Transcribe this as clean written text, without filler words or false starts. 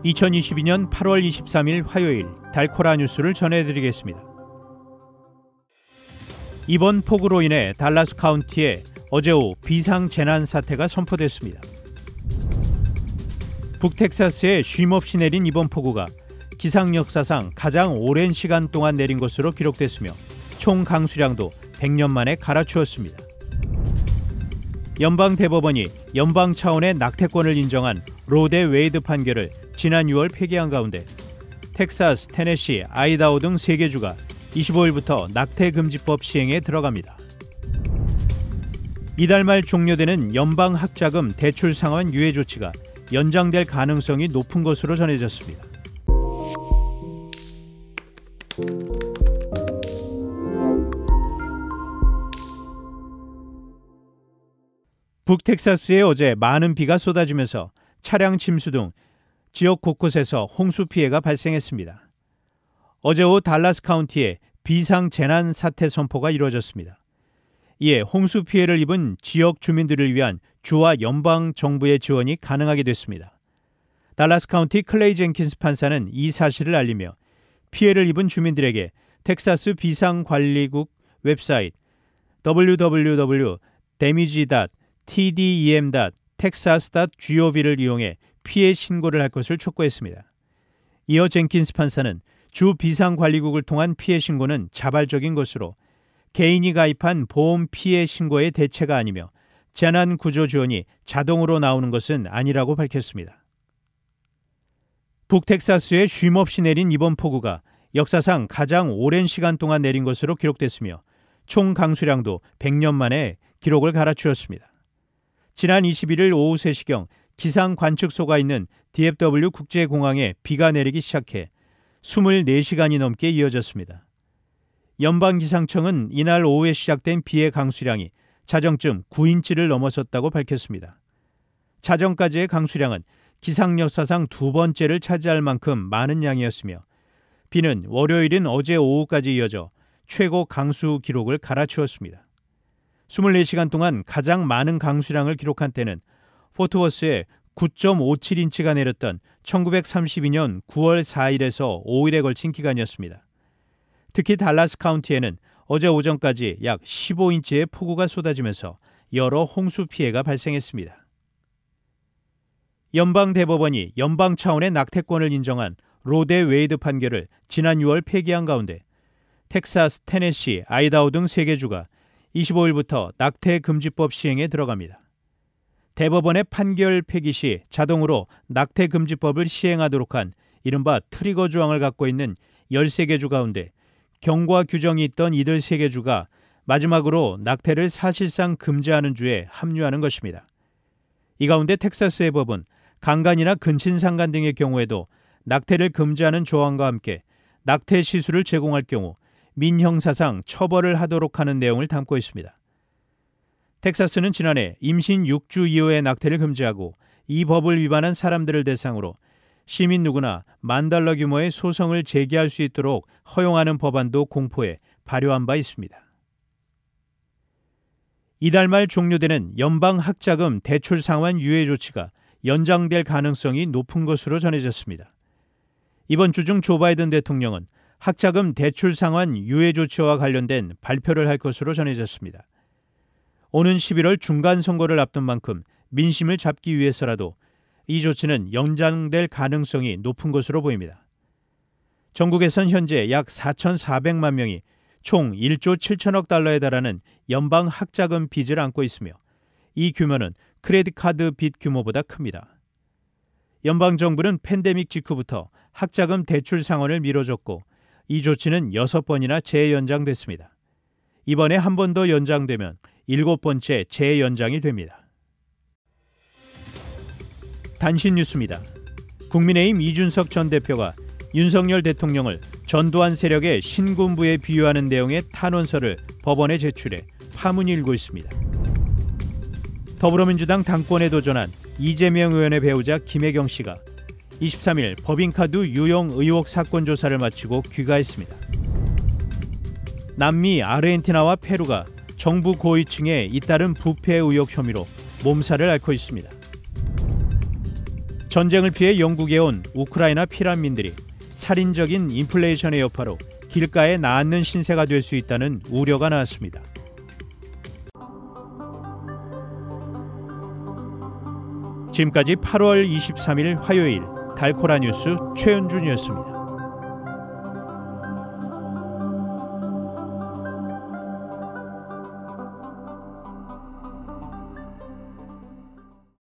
2022년 8월 23일 화요일 달코라 뉴스를 전해드리겠습니다. 이번 폭우로 인해 달라스 카운티에 어제 오후 비상재난 사태가 선포됐습니다. 북텍사스에 쉼없이 내린 이번 폭우가 기상 역사상 가장 오랜 시간 동안 내린 것으로 기록됐으며 총 강수량도 100년 만에 갈아치웠습니다. 연방 대법원이 연방 차원의 낙태권을 인정한 로데 웨이드 판결을 지난 6월 폐기한 가운데 텍사스, 테네시, 아이다호 등 3개 주가 25일부터 낙태금지법 시행에 들어갑니다. 이달 말 종료되는 연방학자금 대출 상환 유예 조치가 연장될 가능성이 높은 것으로 전해졌습니다. 북텍사스에 어제 많은 비가 쏟아지면서 차량 침수 등 지역 곳곳에서 홍수 피해가 발생했습니다. 어제 오후 달라스 카운티에 비상재난 사태 선포가 이루어졌습니다. 이에 홍수 피해를 입은 지역 주민들을 위한 주와 연방 정부의 지원이 가능하게 됐습니다. 달라스 카운티 클레이 젠킨스 판사는 이 사실을 알리며 피해를 입은 주민들에게 텍사스 비상관리국 웹사이트 www.damage.tdem.texas.gov를 이용해 피해 신고를 할 것을 촉구했습니다. 이어 젠킨스 판사는 주 비상관리국을 통한 피해 신고는 자발적인 것으로 개인이 가입한 보험 피해 신고의 대체가 아니며 재난구조 지원이 자동으로 나오는 것은 아니라고 밝혔습니다. 북텍사스에 쉼없이 내린 이번 폭우가 역사상 가장 오랜 시간 동안 내린 것으로 기록됐으며 총 강수량도 100년 만에 기록을 갈아치웠습니다. 지난 21일 오후 3시경 기상 관측소가 있는 DFW 국제공항에 비가 내리기 시작해 24시간이 넘게 이어졌습니다. 연방기상청은 이날 오후에 시작된 비의 강수량이 자정쯤 9인치를 넘어섰다고 밝혔습니다. 자정까지의 강수량은 기상 역사상 두 번째를 차지할 만큼 많은 양이었으며 비는 월요일인 어제 오후까지 이어져 최고 강수 기록을 갈아치웠습니다. 24시간 동안 가장 많은 강수량을 기록한 때는 포트워스에 9.57인치가 내렸던 1932년 9월 4일에서 5일에 걸친 기간이었습니다. 특히 달라스 카운티에는 어제 오전까지 약 15인치의 폭우가 쏟아지면서 여러 홍수 피해가 발생했습니다. 연방 대법원이 연방 차원의 낙태권을 인정한 로데 웨이드 판결을 지난 6월 폐기한 가운데 텍사스, 테네시, 아이다호 등 3개 주가 25일부터 낙태금지법 시행에 들어갑니다. 대법원의 판결 폐기 시 자동으로 낙태금지법을 시행하도록 한 이른바 트리거 조항을 갖고 있는 13개 주 가운데 경과 규정이 있던 이들 3개 주가 마지막으로 낙태를 사실상 금지하는 주에 합류하는 것입니다. 이 가운데 텍사스의 법은 강간이나 근친상간 등의 경우에도 낙태를 금지하는 조항과 함께 낙태 시술을 제공할 경우 민형사상 처벌을 하도록 하는 내용을 담고 있습니다. 텍사스는 지난해 임신 6주 이후의 낙태를 금지하고 이 법을 위반한 사람들을 대상으로 시민 누구나 $10,000 규모의 소송을 제기할 수 있도록 허용하는 법안도 공포해 발효한 바 있습니다. 이달 말 종료되는 연방학자금 대출 상환 유예 조치가 연장될 가능성이 높은 것으로 전해졌습니다. 이번 주 중 조 바이든 대통령은 학자금 대출 상환 유예 조치와 관련된 발표를 할 것으로 전해졌습니다. 오는 11월 중간선거를 앞둔 만큼 민심을 잡기 위해서라도 이 조치는 연장될 가능성이 높은 것으로 보입니다. 전국에선 현재 약 4,400만 명이 총 1조 7천억 달러에 달하는 연방 학자금 빚을 안고 있으며 이 규모는 크레딧 카드 빚 규모보다 큽니다. 연방정부는 팬데믹 직후부터 학자금 대출 상환을 미뤄줬고 이 조치는 6번이나 재연장됐습니다. 이번에 한 번 더 연장되면 7번째 재연장이 됩니다. 단신 뉴스입니다. 국민의힘 이준석 전 대표가 윤석열 대통령을 전두환 세력의 신군부에 비유하는 내용의 탄원서를 법원에 제출해 파문이 일고 있습니다. 더불어민주당 당권에 도전한 이재명 의원의 배우자 김혜경 씨가 23일 법인카드 유용 의혹 사건 조사를 마치고 귀가했습니다. 남미 아르헨티나와 페루가 정부 고위층에 잇따른 부패 의혹 혐의로 몸살을 앓고 있습니다. 전쟁을 피해 영국에 온 우크라이나 피난민들이 살인적인 인플레이션의 여파로 길가에 나앉는 신세가 될 수 있다는 우려가 나왔습니다. 지금까지 8월 23일 화요일 달코라 뉴스 최은준이었습니다.